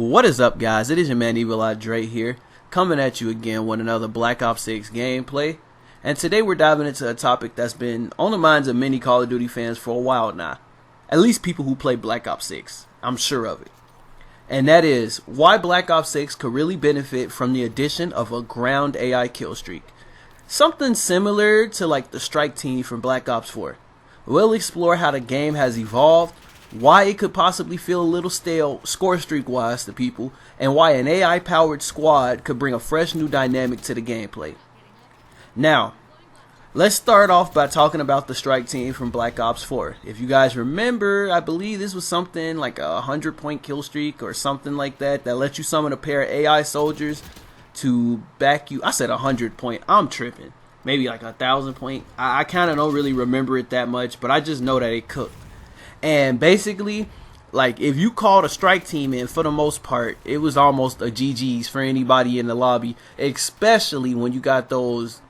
What is up, guys? It is your man Evil Eye Dre here, coming at you again with another Black Ops 6 gameplay. And today we're diving into a topic that's been on the minds of many Call of Duty fans for a while now. At least people who play Black Ops 6. I'm sure of it. And that is why Black Ops 6 could really benefit from the addition of a ground AI kill streak. Something similar to like the strike team from Black Ops 4. We'll explore how the game has evolved, why it could possibly feel a little stale Scorestreak wise to people, and why an AI powered squad could bring a fresh new dynamic to the gameplay. Now, let's start off by talking about the strike team from Black Ops 4. If you guys remember, I believe this was something like a 100-point kill streak or something like that let you summon a pair of AI soldiers to back you. I said 100-point, I'm tripping. Maybe like 1,000-point. I kind of don't really remember it that much, but I just know that it cooked. And basically, like, if you called a strike team in, for the most part, it was almost a GG's for anybody in the lobby, especially when you got those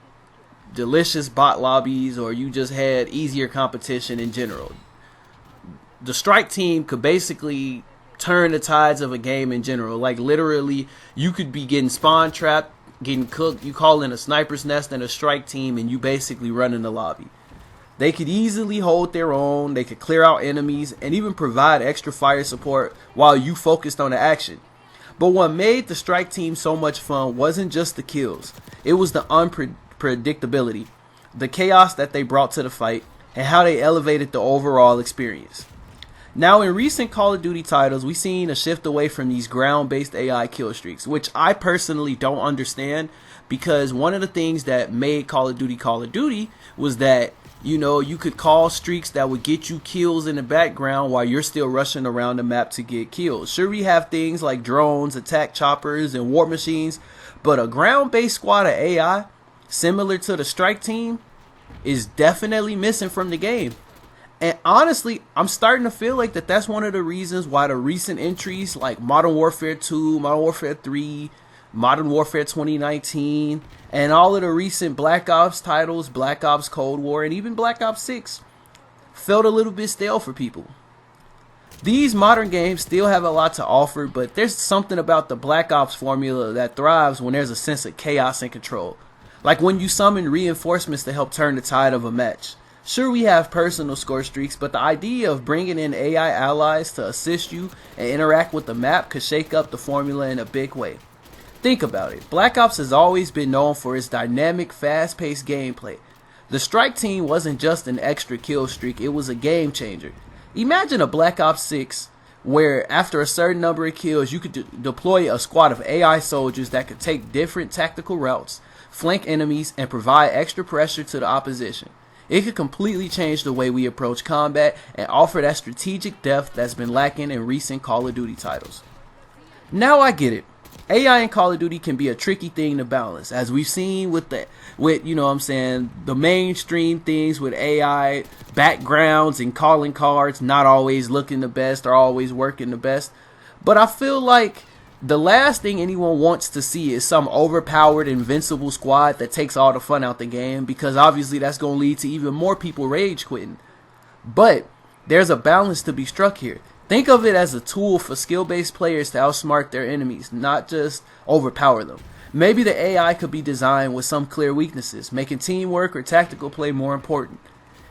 delicious bot lobbies or you just had easier competition in general. The strike team could basically turn the tides of a game in general. Like, literally, you could be getting spawn trapped, getting cooked, you call in a sniper's nest and a strike team, and you basically run in the lobby. They could easily hold their own, they could clear out enemies, and even provide extra fire support while you focused on the action. But what made the strike team so much fun wasn't just the kills, it was the unpredictability, the chaos that they brought to the fight, and how they elevated the overall experience. Now, in recent Call of Duty titles, we've seen a shift away from these ground-based AI kill streaks, which I personally don't understand, because one of the things that made Call of Duty was that, you know, you could call streaks that would get you kills in the background while you're still rushing around the map to get kills. Sure, we have things like drones, attack choppers, and war machines, but a ground-based squad of AI, similar to the strike team, is definitely missing from the game. And honestly, I'm starting to feel like that's one of the reasons why the recent entries like Modern Warfare 2, Modern Warfare 3, Modern Warfare 2019, and all of the recent Black Ops titles, Black Ops Cold War, and even Black Ops 6, felt a little bit stale for people. These modern games still have a lot to offer, but there's something about the Black Ops formula that thrives when there's a sense of chaos and control. Like when you summon reinforcements to help turn the tide of a match. Sure, we have personal score streaks, but the idea of bringing in AI allies to assist you and interact with the map could shake up the formula in a big way. Think about it. Black Ops has always been known for its dynamic, fast-paced gameplay. The strike team wasn't just an extra kill streak, it was a game changer. Imagine a Black Ops 6 where after a certain number of kills you could deploy a squad of AI soldiers that could take different tactical routes, flank enemies, and provide extra pressure to the opposition. It could completely change the way we approach combat and offer that strategic depth that's been lacking in recent Call of Duty titles. Now I get it. AI in Call of Duty can be a tricky thing to balance, as we've seen with you know what I'm saying, the mainstream things with AI backgrounds and calling cards not always looking the best or always working the best. But I feel like the last thing anyone wants to see is some overpowered invincible squad that takes all the fun out the game, because obviously that's going to lead to even more people rage quitting. But there's a balance to be struck here. Think of it as a tool for skill-based players to outsmart their enemies, not just overpower them. Maybe the AI could be designed with some clear weaknesses, making teamwork or tactical play more important.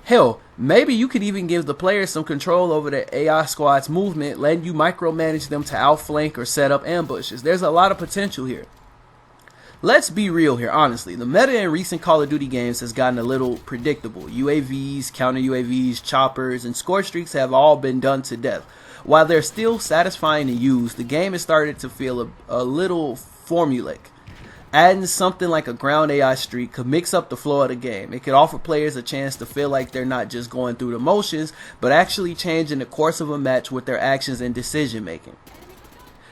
Hell, maybe you could even give the players some control over the AI squad's movement, letting you micromanage them to outflank or set up ambushes. There's a lot of potential here. Let's be real here, honestly. The meta in recent Call of Duty games has gotten a little predictable. UAVs, counter UAVs, choppers, and score streaks have all been done to death. While they're still satisfying to use, the game has started to feel a little formulaic. Adding something like a ground AI streak could mix up the flow of the game. It could offer players a chance to feel like they're not just going through the motions, but actually changing the course of a match with their actions and decision making.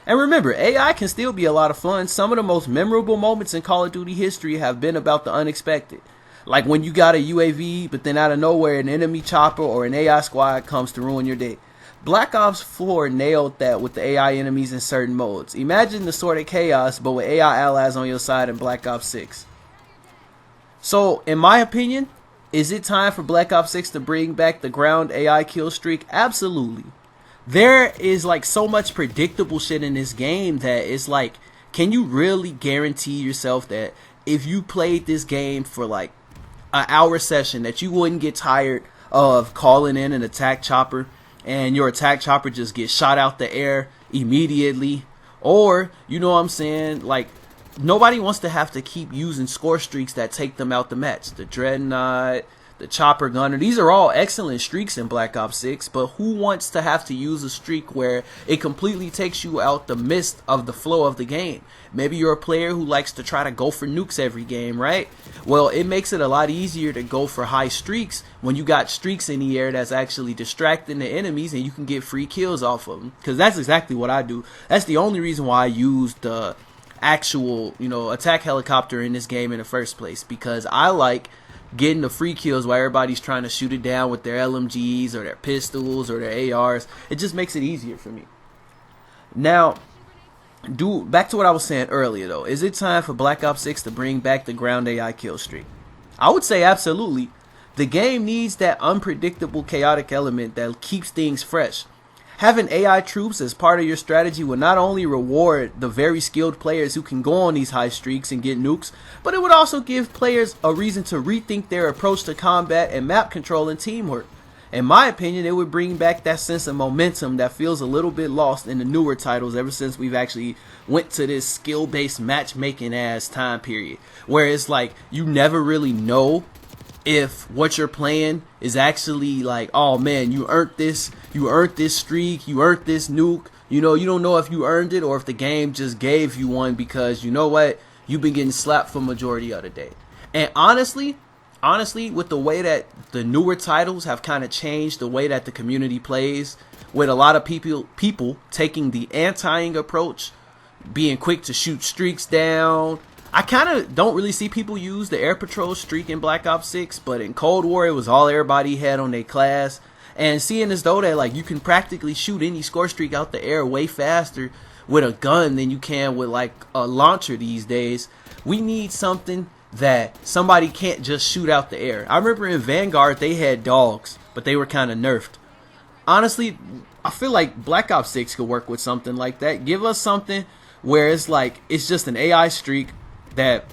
And remember, AI can still be a lot of fun. Some of the most memorable moments in Call of Duty history have been about the unexpected. Like when you got a UAV, but then out of nowhere an enemy chopper or an AI squad comes to ruin your day. Black Ops 4 nailed that with the AI enemies in certain modes. Imagine the sort of chaos, but with AI allies on your side in Black Ops 6. So, in my opinion, is it time for Black Ops 6 to bring back the ground AI kill streak? Absolutely. there is like so much predictable shit in this game that it's like, can you really guarantee yourself that if you played this game for like an hour session that you wouldn't get tired of calling in an attack chopper and your attack chopper just gets shot out the air immediately? Or, you know what I'm saying, like, nobody wants to have to keep using score streaks that take them out the match. The Dreadnought, the Chopper Gunner, these are all excellent streaks in Black Ops 6, but who wants to have to use a streak where it completely takes you out the midst of the flow of the game? Maybe you're a player who likes to try to go for nukes every game, right? Well, it makes it a lot easier to go for high streaks when you got streaks in the air that's actually distracting the enemies and you can get free kills off of them. Because that's exactly what I do. That's the only reason why I use the actual, attack helicopter in this game in the first place, because I like getting the free kills while everybody's trying to shoot it down with their LMGs or their pistols or their ARs. It just makes it easier for me. Now, back to what I was saying earlier though, is it time for Black Ops 6 to bring back the ground AI kill streak? I would say absolutely. The game needs that unpredictable, chaotic element that keeps things fresh. Having AI troops as part of your strategy will not only reward the very skilled players who can go on these high streaks and get nukes, but it would also give players a reason to rethink their approach to combat and map control and teamwork. In my opinion, it would bring back that sense of momentum that feels a little bit lost in the newer titles ever since we've actually went to this skill-based matchmaking ass time period, where it's like you never really know if what you're playing is actually like, oh man, you earned this streak, you earned this nuke. You don't know if you earned it or if the game just gave you one because you know what, you've been getting slapped for majority of the day. And honestly, with the way that the newer titles have kind of changed the way that the community plays, with a lot of people taking the anti-ing approach, being quick to shoot streaks down. I kind of don't really see people use the air patrol streak in Black Ops 6, but in Cold War it was all everybody had on their class. And seeing as though that like you can practically shoot any score streak out the air way faster with a gun than you can with like a launcher these days, we need something that somebody can't just shoot out the air. I remember in Vanguard they had dogs, but they were kind of nerfed. Honestly, I feel like Black Ops 6 could work with something like that. Give us something where it's like it's just an AI streak that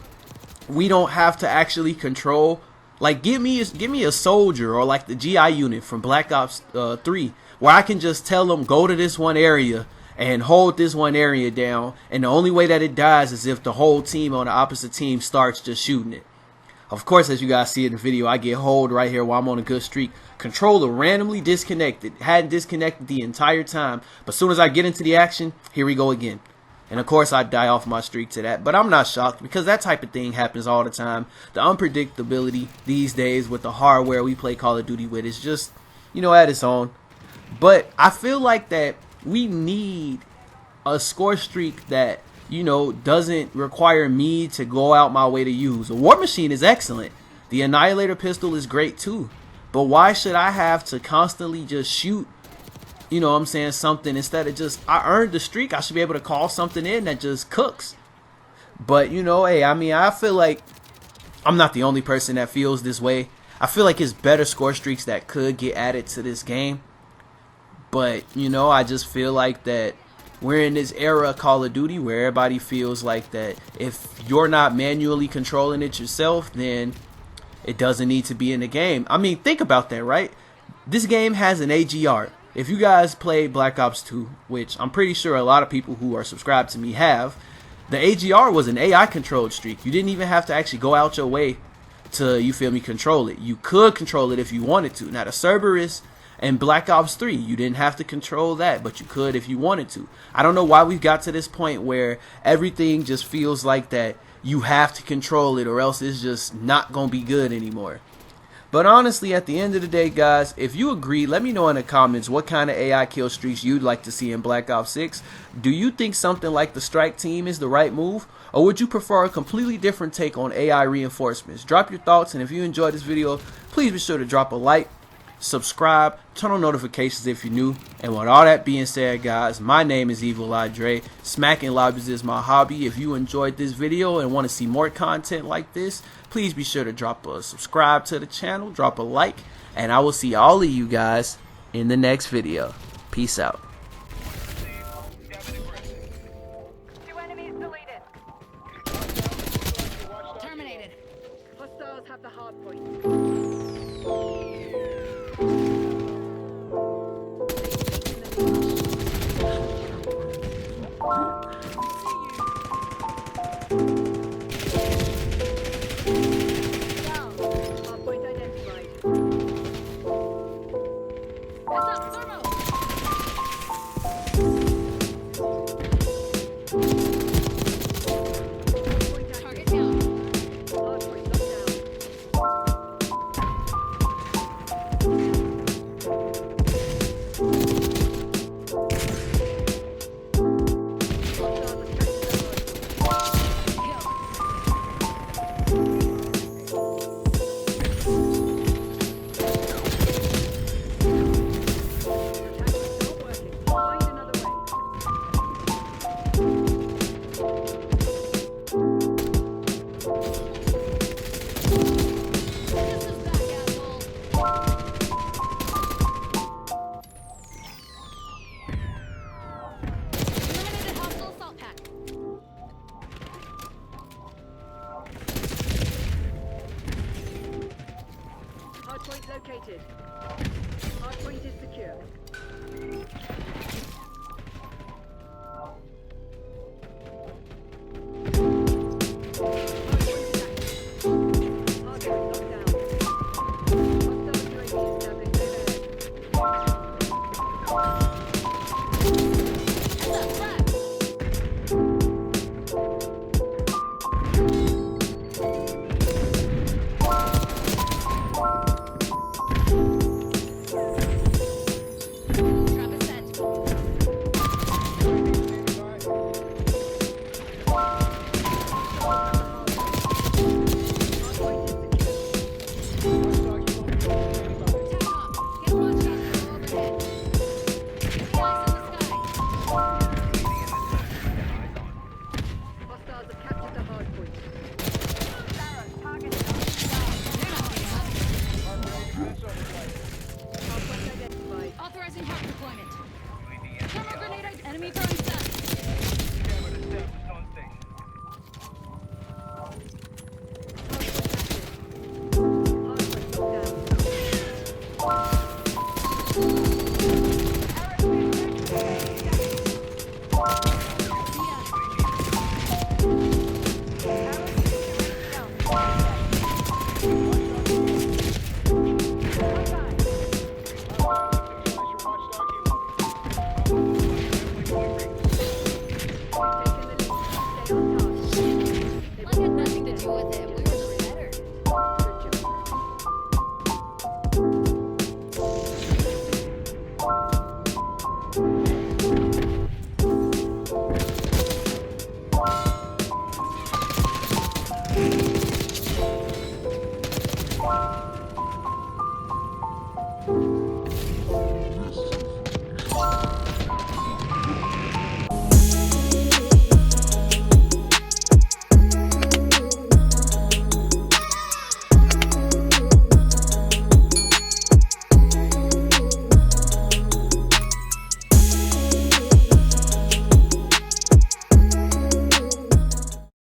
we don't have to actually control. Like give me a soldier or like the GI unit from Black Ops 3 where I can just tell them go to this one area and hold this one area down, and the only way that it dies is if the whole team on the opposite team starts just shooting it. Of course, as you guys see in the video, I get hold right here while I'm on a good streak. Controller randomly disconnected, hadn't disconnected the entire time, but as soon as I get into the action, here we go again. And of course I die off my streak to that, but I'm not shocked because that type of thing happens all the time. The unpredictability these days with the hardware we play Call of Duty with is just, at its own. But I feel like that we need a score streak that, doesn't require me to go out my way to use. A War Machine is excellent. The Annihilator pistol is great too. But why should I have to constantly just shoot something instead of just, I earned the streak, I should be able to call something in that just cooks. But hey, I feel like I'm not the only person that feels this way. I feel like it's better score streaks that could get added to this game. But I just feel like that we're in this era of Call of Duty where everybody feels like that if you're not manually controlling it yourself, then it doesn't need to be in the game. I mean, think about that, right? This game has an AGR. If you guys played Black Ops 2, which I'm pretty sure a lot of people who are subscribed to me have, the AGR was an AI controlled streak. You didn't even have to actually go out your way to, control it. You could control it if you wanted to. Now the Cerberus and Black Ops 3, you didn't have to control that, but you could if you wanted to. I don't know why we've got to this point where everything just feels like that you have to control it or else it's just not going to be good anymore. But honestly, at the end of the day, guys, if you agree, let me know in the comments what kind of AI kill streaks you'd like to see in Black Ops 6. Do you think something like the Strike Team is the right move? Or would you prefer a completely different take on AI reinforcements? Drop your thoughts, and if you enjoyed this video, please be sure to drop a like, subscribe, turn on notifications if you're new. And with all that being said, guys, my name is Evil Dre. Smacking lobbies is my hobby. If you enjoyed this video and want to see more content like this, please be sure to drop a subscribe to the channel, drop a like, and I will see all of you guys in the next video. Peace out. Two enemies deleted. Terminated. Hostiles have the hard point. Hard point identified. Heads up, thermo! Target down. Hard point locked down. Hardpoint located. Hardpoint is secure. Hardpoint locked down. Hostile UAV established overhead. Authorizing hot deployment. Thermal grenade, enemy throwing stun.